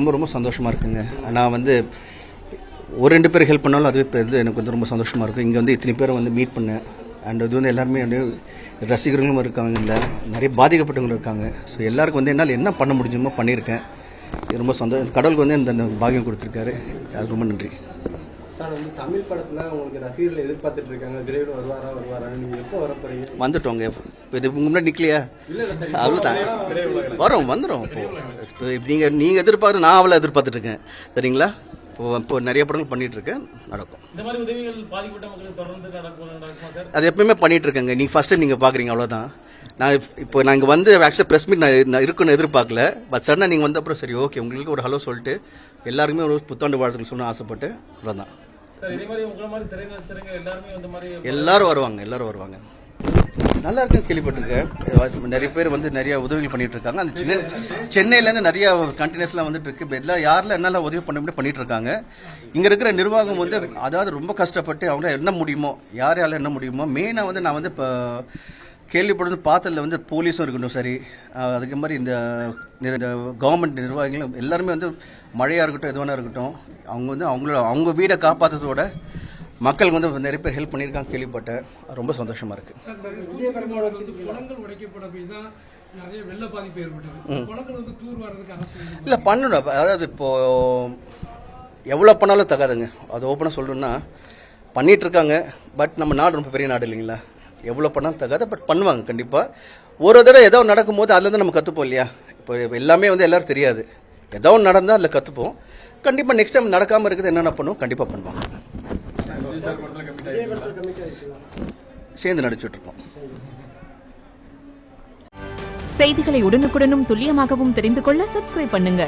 ரொம்ப ரொம்ப சந்தோஷமாக இருக்குங்க. நான் வந்து ஒரு 2 பேர் ஹெல்ப் பண்ணாலும் அதுவே இது எனக்கு வந்து ரொம்ப சந்தோஷமாக இருக்கும். இங்கே வந்து இத்தனை பேரை வந்து மீட் பண்ணேன். அண்ட் இது வந்து எல்லாருமே வந்து ரசிகர்களும் இருக்காங்க, இல்லை நிறைய பாதிக்கப்பட்டவங்களும் இருக்காங்க. ஸோ எல்லாருக்கும் வந்து என்னால் என்ன பண்ண முடியுமோ பண்ணியிருக்கேன். ரொம்ப சந்தோஷம். கடவுளுக்கு வந்து இந்த பாக்கியம் கொடுத்துருக்காரு. அது ரொம்ப நன்றி சார். வந்து தமிழ் படத்தில் உங்களுக்கு ரசிகர்கள் எதிர்பார்த்துட்டு இருக்காங்க, விரைவில் வருவாரா நீங்கள் எப்போ வர போறீங்க? வந்துட்டோங்க. இது உங்க முன்னாடி நிற்கலையா? அதுதான் வந்துடும். இப்போ நீங்கள் எதிர்பார்த்து நான் அவளை எதிர்பார்த்துட்டு இருக்கேன். சரிங்களா? இப்போ நிறைய படங்கள் பண்ணிட்டு இருக்கேன், நடக்கும். இந்த மாதிரி உதவிகள் பாதிக்கப்பட்ட மக்களுக்கு தொடர்ந்து நடக்குமா சார்? அது எப்பயுமே பண்ணிட்டு இருக்கேங்க. நீங்க ஃபர்ஸ்ட் நீங்க பாக்குறீங்க, அவ்வளவுதான். நான் இங்க வந்து ஆக்சுவலா பிரஸ் மீட் நான் இருக்குன்னு எதிர்பார்க்கல. பட் சடனா நீங்க வந்த அப்புறம் சரி ஓகே உங்களுக்கு ஒரு ஹலோ சொல்லிட்டு எல்லாருக்குமே ஒரு புத்தாண்டு வாழ்த்துக்கள் சொன்ன ஆசைப்பட்டு அவ்வளவுதான். சார், இதே மாதிரி உங்களை மாதிரி திரைநட்சத்திரங்க எல்லாருமே இந்த மாதிரி எல்லாரும் வருவாங்க. நல்லா இருக்குன்னு கேள்விப்பட்டிருக்கேன். நிறைய பேர் வந்து நிறைய உதவிகள் பண்ணிட்டு இருக்காங்க. அந்த சென்னையிலேருந்து நிறைய கண்டினியூஸ்லாம் வந்துட்டு இருக்கு. எல்லாம் யாரில் என்னெல்லாம் உதவி பண்ண முடியும் பண்ணிட்டு இருக்காங்க. இங்க இருக்கிற நிர்வாகம் வந்து அதாவது ரொம்ப கஷ்டப்பட்டு அவங்க என்ன முடியுமோ யாரால என்ன முடியுமோ மெயினாக வந்து நான் வந்து இப்போ கேள்விப்படுறது பார்த்ததில் வந்து போலீஸும் இருக்கட்டும், சரி அதுக்கு மாதிரி இந்த கவர்மெண்ட் நிர்வாகிகளும் எல்லாருமே வந்து மழையாக இருக்கட்டும் எதுவானா இருக்கட்டும் அவங்க வந்து அவங்க வீடை காப்பாற்றுறதோட மக்களுக்கு வந்து நிறைய பேர் ஹெல்ப் பண்ணியிருக்காங்க கேள்விப்பட்டேன். ரொம்ப சந்தோஷமா இருக்கு. இல்லை பண்ணணும். அதாவது இப்போ எவ்வளோ பண்ணாலும் தகாதுங்க. அது ஓப்பனாக சொல்லணும்னா பண்ணிட்டு இருக்காங்க. பட் நம்ம நாடு ரொம்ப பெரிய நாடு இல்லைங்களா? எவ்வளோ பண்ணாலும் தகாது. பட் பண்ணுவாங்க கண்டிப்பாக. ஒரு தடவை ஏதோ நடக்கும்போது அதுலேருந்து நம்ம கற்றுப்போம் இல்லையா? இப்போ எல்லாமே வந்து எல்லாரும் தெரியாது. ஏதோ ஒன்று நடந்தால் அதில் கற்றுப்போம். கண்டிப்பாக நெக்ஸ்ட் டைம் நடக்காமல் இருக்குது என்னென்ன பண்ணுவோம் கண்டிப்பாக பண்ணுவாங்க. சேர்ந்து நடிச்சுட்டு இருக்கோம். செய்திகளை உடனுக்குடனும் துல்லியமாகவும் தெரிந்து கொள்ள சப்ஸ்கிரைப் பண்ணுங்க.